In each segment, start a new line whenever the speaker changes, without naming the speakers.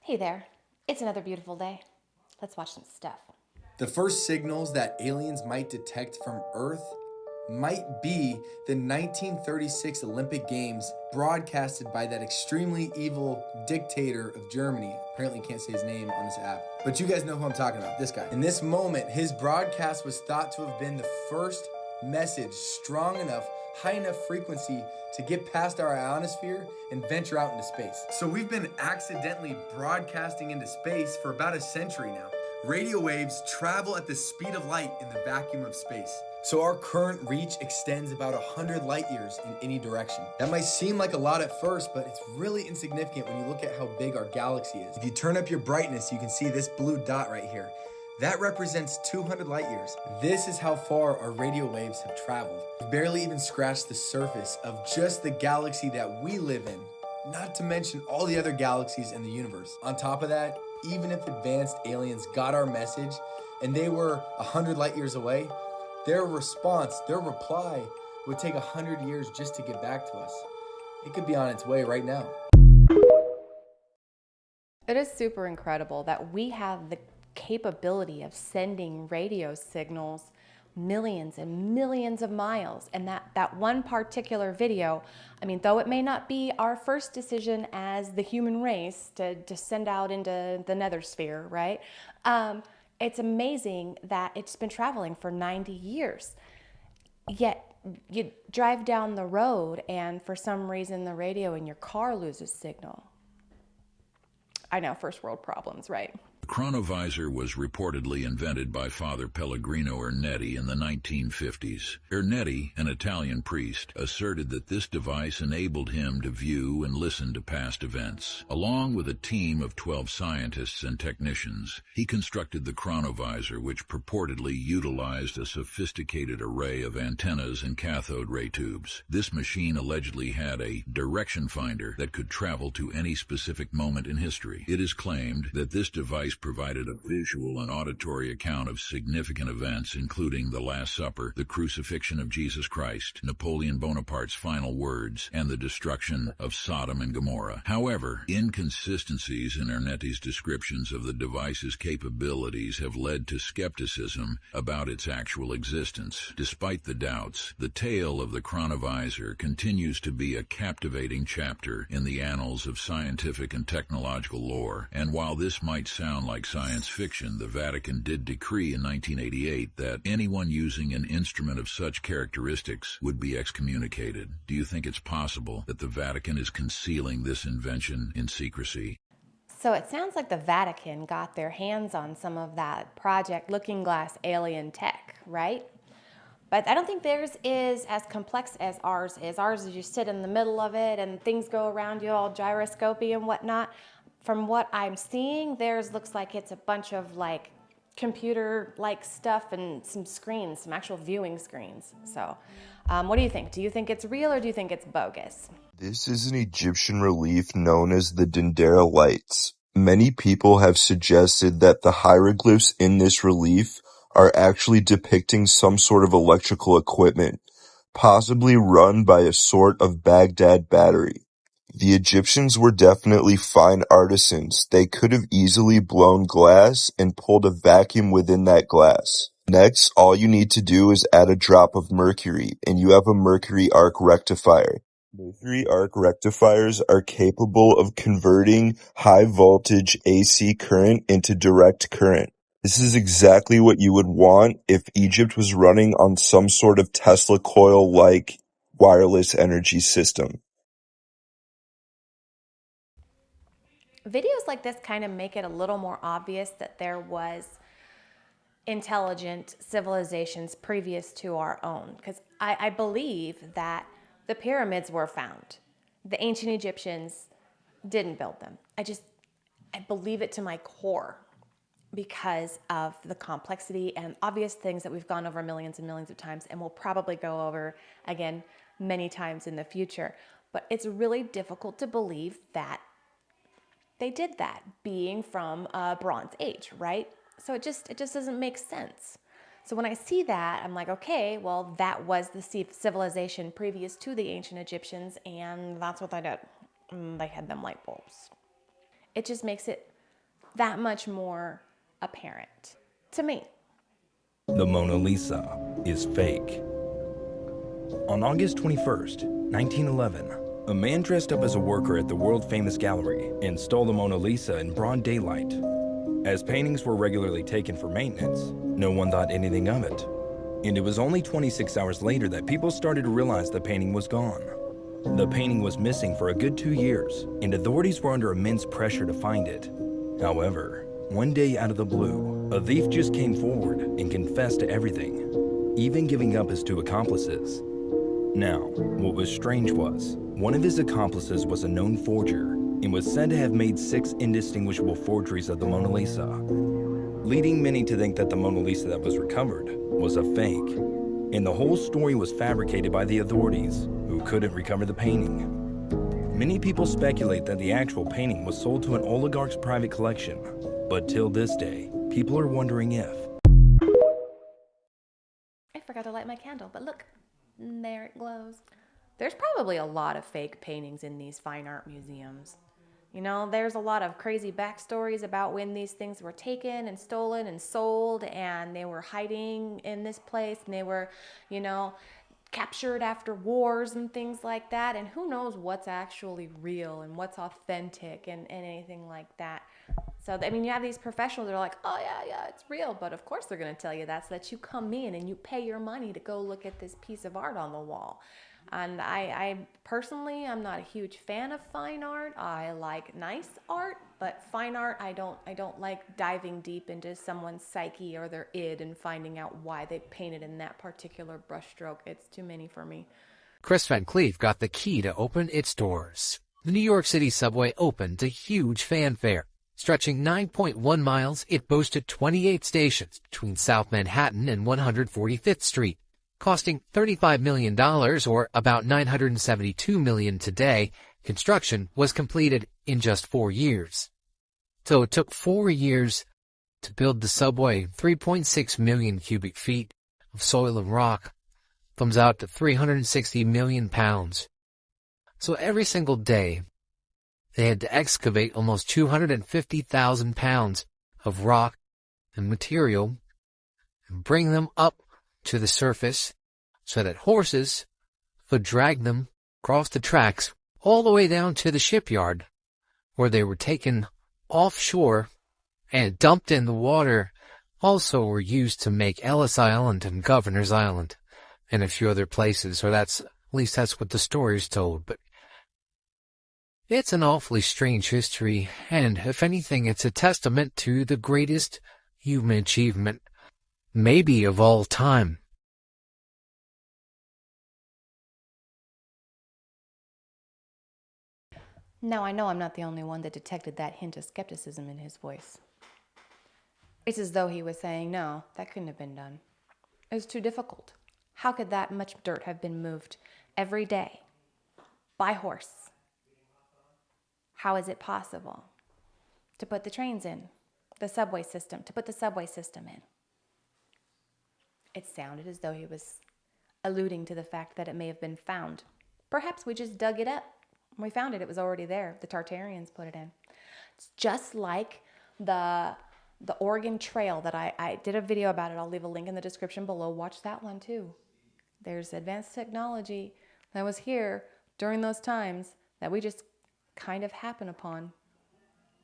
Hey there, it's another beautiful day. Let's watch some stuff.
The first signals that aliens might detect from Earth might be the 1936 Olympic Games broadcasted by that extremely evil dictator of Germany. Apparently, you can't say his name on this app, but you guys know who I'm talking about, this guy. In this moment, his broadcast was thought to have been the first message strong enough, high enough frequency to get past our ionosphere and venture out into space. So we've been accidentally broadcasting into space for about a century now. Radio waves travel at the speed of light in the vacuum of space. So our current reach extends about 100 light years in any direction. That might seem like a lot at first, but it's really insignificant when you look at how big our galaxy is. If you turn up your brightness, you can see this blue dot right here. That represents 200 light years. This is how far our radio waves have traveled. We've barely even scratched the surface of just the galaxy that we live in, not to mention all the other galaxies in the universe. On top of that, even if advanced aliens got our message and they were 100 light years away, their response, their reply would take 100 years just to get back to us. It could be on its way right now.
It is super incredible that we have the capability of sending radio signals millions and millions of miles. And that one particular video, I mean, though it may not be our first decision as the human race to send out into the nether sphere, right? It's amazing that it's been traveling for 90 years. Yet you drive down the road and for some reason the radio in your car loses signal. I know, first world problems, right?
The chronovisor was reportedly invented by Father Pellegrino Ernetti in the 1950s. Ernetti, an Italian priest, asserted that this device enabled him to view and listen to past events. Along with a team of 12 scientists and technicians, he constructed the chronovisor, which purportedly utilized a sophisticated array of antennas and cathode ray tubes. This machine allegedly had a direction finder that could travel to any specific moment in history. It is claimed that this device provided a visual and auditory account of significant events, including the Last Supper, the crucifixion of Jesus Christ, Napoleon Bonaparte's final words, and the destruction of Sodom and Gomorrah. However, inconsistencies in Ernetti's descriptions of the device's capabilities have led to skepticism about its actual existence. Despite the doubts, the tale of the chronovisor continues to be a captivating chapter in the annals of scientific and technological lore. And while this might sound like science fiction, the Vatican did decree in 1988 that anyone using an instrument of such characteristics would be excommunicated. Do you think it's possible that the Vatican is concealing this invention in secrecy?
So it sounds like the Vatican got their hands on some of that Project Looking Glass alien tech, right? But I don't think theirs is as complex as ours is. Ours is you sit in the middle of it and things go around you all gyroscopy and whatnot. From what I'm seeing, theirs looks like it's a bunch of like computer-like stuff and some screens, some actual viewing screens. So what do you think? Do you think it's real or do you think it's bogus?
This is an Egyptian relief known as the Dendera lights. Many people have suggested that the hieroglyphs in this relief are actually depicting some sort of electrical equipment, possibly run by a sort of Baghdad battery. The Egyptians were definitely fine artisans. They could have easily blown glass and pulled a vacuum within that glass. Next, all you need to do is add a drop of mercury, and you have a mercury arc rectifier. Mercury arc rectifiers are capable of converting high voltage AC current into direct current. This is exactly what you would want if Egypt was running on some sort of Tesla coil-like wireless energy system.
Videos like this kind of make it a little more obvious that there was intelligent civilizations previous to our own, because I believe that the pyramids were found. The ancient Egyptians didn't build them. I believe it to my core because of the complexity and obvious things that we've gone over millions and millions of times and will probably go over again many times in the future. But it's really difficult to believe that they did that, being from a Bronze Age, right? So it just doesn't make sense. So when I see that, I'm like, okay, well, that was the civilization previous to the ancient Egyptians, and that's what they did. They had them light bulbs. It just makes it that much more apparent to me.
The Mona Lisa is fake. On August 21st, 1911, a man dressed up as a worker at the world-famous gallery and stole the Mona Lisa in broad daylight. As paintings were regularly taken for maintenance, no one thought anything of it. And it was only 26 hours later that people started to realize the painting was gone. The painting was missing for a good 2 years, and authorities were under immense pressure to find it. However, one day out of the blue, a thief just came forward and confessed to everything, even giving up his two accomplices. Now, what was strange was, one of his accomplices was a known forger and was said to have made 6 indistinguishable forgeries of the Mona Lisa, leading many to think that the Mona Lisa that was recovered was a fake, and the whole story was fabricated by the authorities, who couldn't recover the painting. Many people speculate that the actual painting was sold to an oligarch's private collection, but till this day, people are wondering if.
I forgot to light my candle, but look, there it glows. There's probably a lot of fake paintings in these fine art museums. You know, there's a lot of crazy backstories about when these things were taken and stolen and sold, and they were hiding in this place, and they were, you know, captured after wars and things like that. And who knows what's actually real and what's authentic and anything like that. So, I mean, you have these professionals that are like, oh, yeah, it's real. But of course they're going to tell you that so that you come in and you pay your money to go look at this piece of art on the wall. And I personally, I'm not a huge fan of fine art. I like nice art, but fine art, I don't like diving deep into someone's psyche or their id and finding out why they painted in that particular brushstroke. It's too many for me.
Chris Van Cleef got the key to open its doors. The New York City subway opened to huge fanfare. Stretching 9.1 miles, it boasted 28 stations between South Manhattan and 145th Street. Costing $35 million, or about $972 million today, construction was completed in just 4 years. So it took 4 years to build the subway. 3.6 million cubic feet of soil and rock comes out to 360 million pounds. So every single day, they had to excavate almost 250,000 pounds of rock and material and bring them up to the surface so that horses could drag them across the tracks all the way down to the shipyard, where they were taken offshore and dumped in the water. Also were used to make Ellis Island and Governor's Island and a few other places, or at least that's what the story's told. But it's an awfully strange history, and if anything, it's a testament to the greatest human achievement, maybe of all time.
Now, I know I'm not the only one that detected that hint of skepticism in his voice. It's as though he was saying, no, that couldn't have been done. It was too difficult. How could that much dirt have been moved every day by horse? How is it possible to put the trains in, the subway system, to put the subway system in? It sounded as though he was alluding to the fact that it may have been found. Perhaps we just dug it up. When we found it, it was already there. The Tartarians put it in. It's just like the Oregon Trail that I did a video about it. I'll leave a link in the description below. Watch that one too. There's advanced technology that was here during those times that we just kind of happen upon.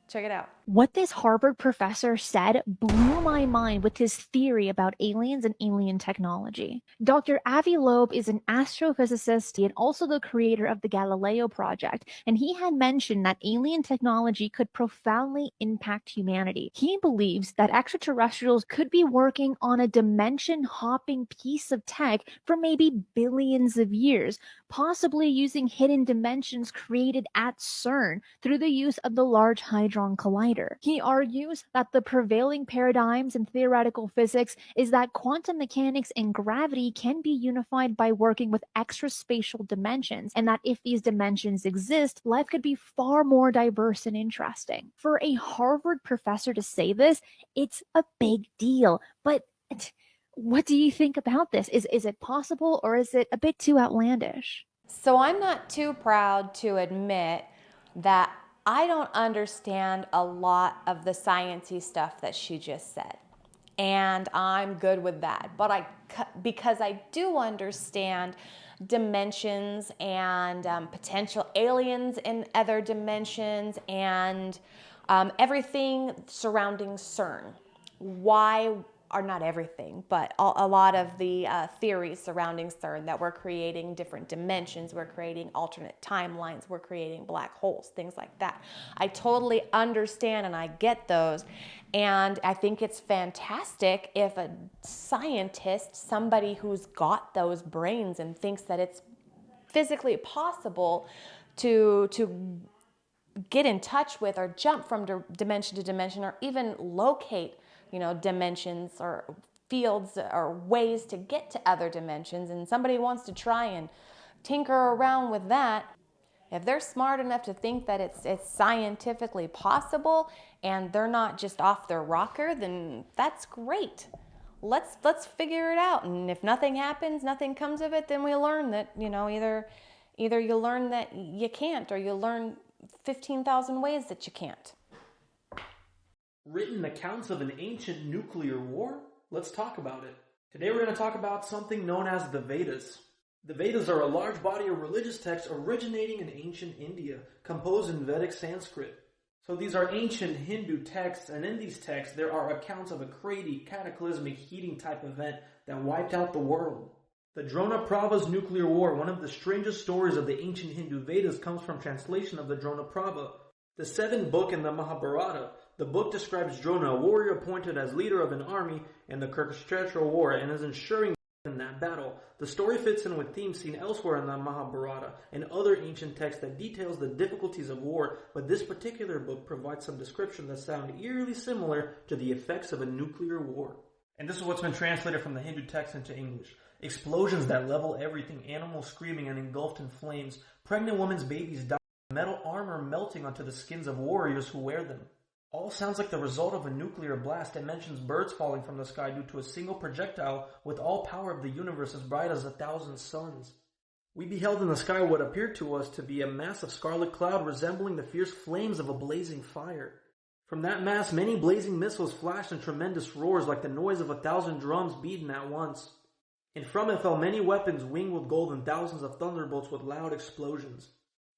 Check it out.
What this Harvard professor said blew my mind with his theory about aliens and alien technology. Dr. Avi Loeb is an astrophysicist and also the creator of the Galileo Project, and he had mentioned that alien technology could profoundly impact humanity. He believes that extraterrestrials could be working on a dimension-hopping piece of tech for maybe billions of years, possibly using hidden dimensions created at CERN through the use of the Large Hadron Collider. He argues that the prevailing paradigms in theoretical physics is that quantum mechanics and gravity can be unified by working with extraspatial dimensions, and that if these dimensions exist, life could be far more diverse and interesting. For a Harvard professor to say this, it's a big deal. But what do you think about this? Is it possible, or is it a bit too outlandish?
So I'm not too proud to admit that I don't understand a lot of the sciencey stuff that she just said, and I'm good with that. But because I do understand dimensions and potential aliens in other dimensions and everything surrounding CERN. Why, or not everything, but a lot of the theories surrounding CERN, that we're creating different dimensions, we're creating alternate timelines, we're creating black holes, things like that. I totally understand and I get those. And I think it's fantastic if a scientist, somebody who's got those brains and thinks that it's physically possible to get in touch with or jump from dimension to dimension, or even locate, dimensions or fields or ways to get to other dimensions, and somebody wants to try and tinker around with that. If they're smart enough to think that it's scientifically possible and they're not just off their rocker, then that's great. Let's figure it out. And if nothing happens, nothing comes of it, then we learn that, either you learn that you can't, or you learn 15,000 ways that you can't.
Written accounts of an ancient nuclear war? Let's talk about it. Today we're going to talk about something known as the Vedas. The Vedas are a large body of religious texts originating in ancient India, composed in Vedic Sanskrit. So these are ancient Hindu texts, and in these texts there are accounts of a crazy, cataclysmic heating type event that wiped out the world. The Dronaprabha's nuclear war, one of the strangest stories of the ancient Hindu Vedas, comes from translation of the Dronaprabha, the seventh book in the Mahabharata. The book describes Drona, a warrior appointed as leader of an army in the Kurukshetra war, and is ensuring in that battle. The story fits in with themes seen elsewhere in the Mahabharata and other ancient texts that details the difficulties of war, but this particular book provides some description that sound eerily similar to the effects of a nuclear war. And this is what's been translated from the Hindu text into English. Explosions that level everything, animals screaming and engulfed in flames, pregnant women's babies dying, metal armor melting onto the skins of warriors who wear them. All sounds like the result of a nuclear blast, and mentions birds falling from the sky due to a single projectile with all power of the universe as bright as 1,000 suns. We beheld in the sky what appeared to us to be a mass of scarlet cloud resembling the fierce flames of a blazing fire. From that mass, many blazing missiles flashed in tremendous roars like the noise of 1,000 drums beaten at once. And from it fell many weapons winged with gold and thousands of thunderbolts with loud explosions.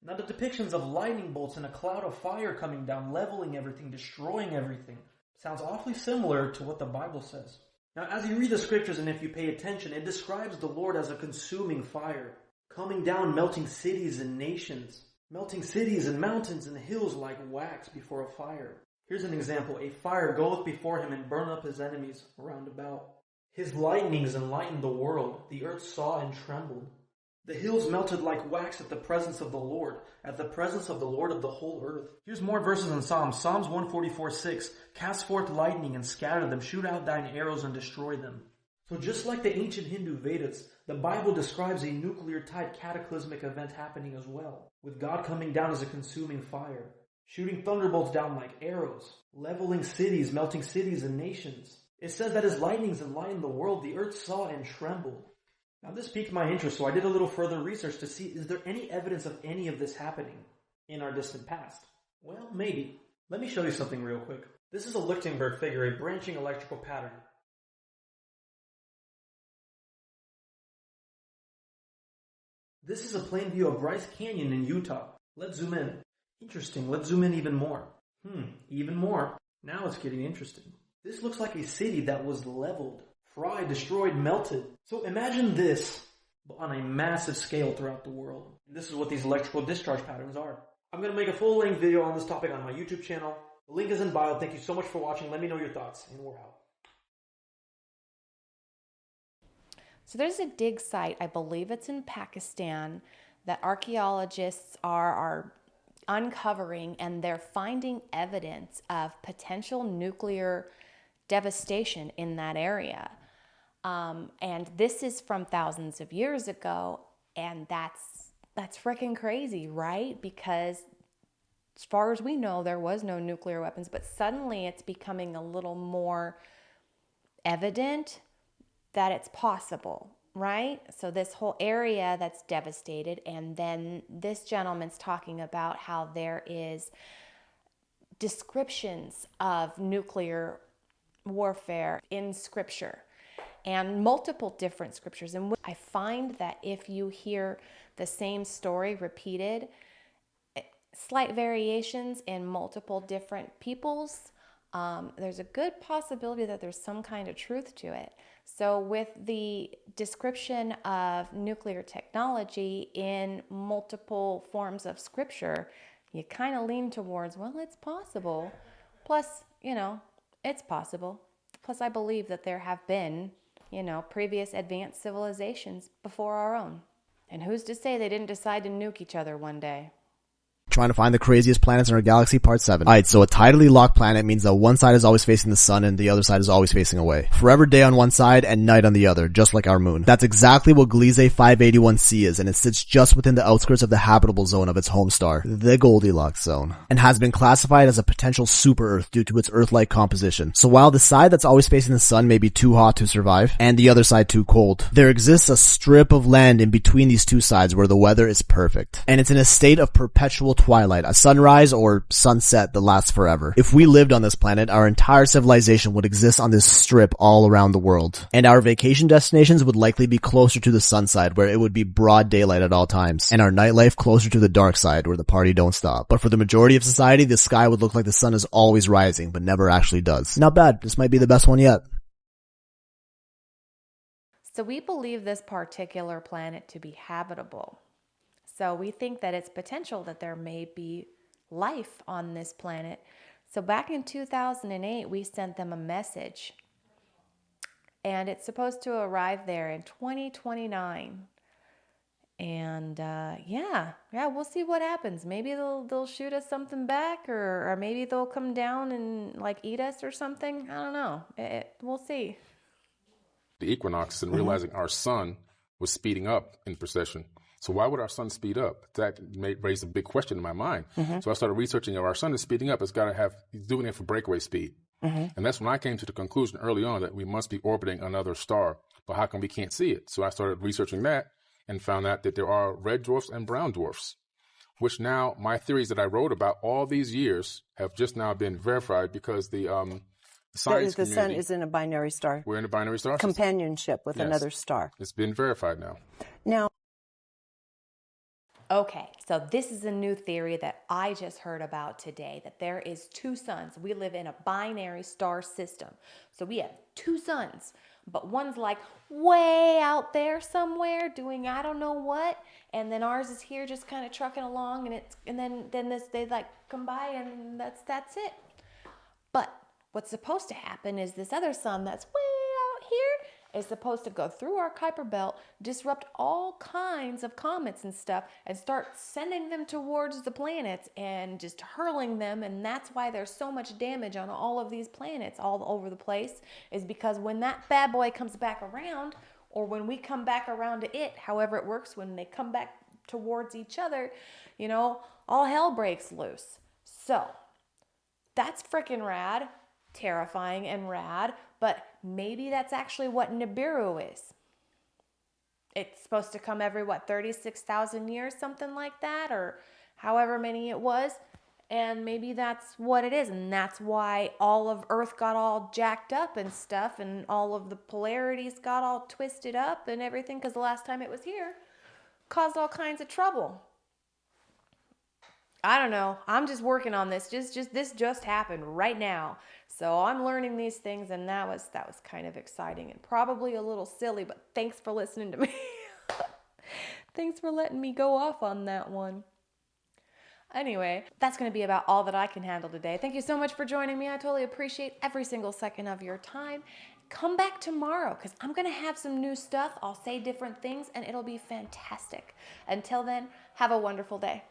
Now the depictions of lightning bolts and a cloud of fire coming down, leveling everything, destroying everything, sounds awfully similar to what the Bible says. Now as you read the scriptures and if you pay attention, it describes the Lord as a consuming fire, coming down, melting cities and nations, melting cities and mountains and hills like wax before a fire. Here's an example. A fire goeth before him and burn up his enemies round about. His lightnings enlightened the world. The earth saw and trembled. The hills melted like wax at the presence of the Lord, at the presence of the Lord of the whole earth. Here's more verses in Psalms. Psalms 144:6. Cast forth lightning and scatter them. Shoot out thine arrows and destroy them. So just like the ancient Hindu Vedas, the Bible describes a nuclear-type cataclysmic event happening as well, with God coming down as a consuming fire, shooting thunderbolts down like arrows, leveling cities, melting cities and nations. It says that his lightnings enlightened the world. The earth saw and trembled. Now this piqued my interest, so I did a little further research to see, is there any evidence of any of this happening in our distant past? Well, maybe. Let me show you something real quick. This is a Lichtenberg figure, a branching electrical pattern. This is a plain view of Bryce Canyon in Utah. Let's zoom in. Interesting, let's zoom in even more. Even more. Now it's getting interesting. This looks like a city that was leveled. Fried, destroyed, melted. So imagine this, but on a massive scale throughout the world. This is what these electrical discharge patterns are. I'm going to make a full-length video on this topic on my YouTube channel. The link is in bio. Thank you so much for watching. Let me know your thoughts, and we're out.
So there's a dig site, I believe it's in Pakistan, that archaeologists are uncovering, and they're finding evidence of potential nuclear devastation in that area. And this is from thousands of years ago, and that's freaking crazy, right? Because as far as we know, there was no nuclear weapons, but suddenly it's becoming a little more evident that it's possible. right? So this whole area that's devastated, and then this gentleman's talking about how there is descriptions of nuclear warfare in scripture and multiple different scriptures. And I find that if you hear the same story repeated, slight variations in multiple different peoples, there's a good possibility that there's some kind of truth to it. So with the description of nuclear technology in multiple forms of scripture, you kind of lean towards, well, it's possible. Plus, it's possible. Plus, I believe that there have been, previous advanced civilizations before our own. And who's to say they didn't decide to nuke each other one day?
Trying to find the craziest planets in our galaxy, part 7. Alright, so a tidally locked planet means that one side is always facing the sun and the other side is always facing away. Forever day on one side and night on the other, just like our moon. That's exactly what Gliese 581c is, and it sits just within the outskirts of the habitable zone of its home star, the Goldilocks zone, and has been classified as a potential super-Earth due to its Earth-like composition. So while the side that's always facing the sun may be too hot to survive, and the other side too cold, there exists a strip of land in between these two sides where the weather is perfect. And it's in a state of perpetual twilight, a sunrise or sunset that lasts forever. If we lived on this planet, our entire civilization would exist on this strip all around the world. And our vacation destinations would likely be closer to the sun side, where it would be broad daylight at all times. And our nightlife closer to the dark side, where the party don't stop. But for the majority of society, the sky would look like the sun is always rising, but never actually does. Not bad. This might be the best one yet.
So we believe this particular planet to be habitable. So we think that it's potential that there may be life on this planet. So back in 2008, we sent them a message. And it's supposed to arrive there in 2029. And we'll see what happens. Maybe they'll shoot us something back, or maybe they'll come down and eat us or something. I don't know. We'll see.
The equinox and realizing our sun was speeding up in precession. So why would our sun speed up? That raised a big question in my mind. So I started researching, if our sun is speeding up, he's doing it for breakaway speed. And that's when I came to the conclusion early on that we must be orbiting another star. But how come we can't see it? So I started researching that and found out that there are red dwarfs and brown dwarfs, which now my theories that I wrote about all these years have just now been verified because the science
the
community...
sun is in a binary star.
We're in a binary star system.
Companionship with another star.
It's been verified now.
Now,
okay, so this is a new theory that I just heard about today, that there is two suns. We live in a binary star system. So we have two suns, but one's way out there somewhere doing I don't know what, and then ours is here just kind of trucking along, and then they come by and that's it. But what's supposed to happen is this other sun that's way out here is supposed to go through our Kuiper Belt, disrupt all kinds of comets and stuff, and start sending them towards the planets and just hurling them. And that's why there's so much damage on all of these planets all over the place, is because when that bad boy comes back around, or when we come back around to it, however it works, when they come back towards each other, all hell breaks loose. So that's freaking rad. Terrifying and rad, but maybe that's actually what Nibiru is. It's supposed to come every 36,000 years, something like that, or however many it was, and maybe that's what it is, and that's why all of Earth got all jacked up and stuff, and all of the polarities got all twisted up and everything, because the last time it was here caused all kinds of trouble. I don't know. I'm just working on this. This just happened right now. So I'm learning these things, and that was kind of exciting and probably a little silly, but thanks for listening to me. Thanks for letting me go off on that one. Anyway, that's going to be about all that I can handle today. Thank you so much for joining me. I totally appreciate every single second of your time. Come back tomorrow because I'm going to have some new stuff. I'll say different things, and it'll be fantastic. Until then, have a wonderful day.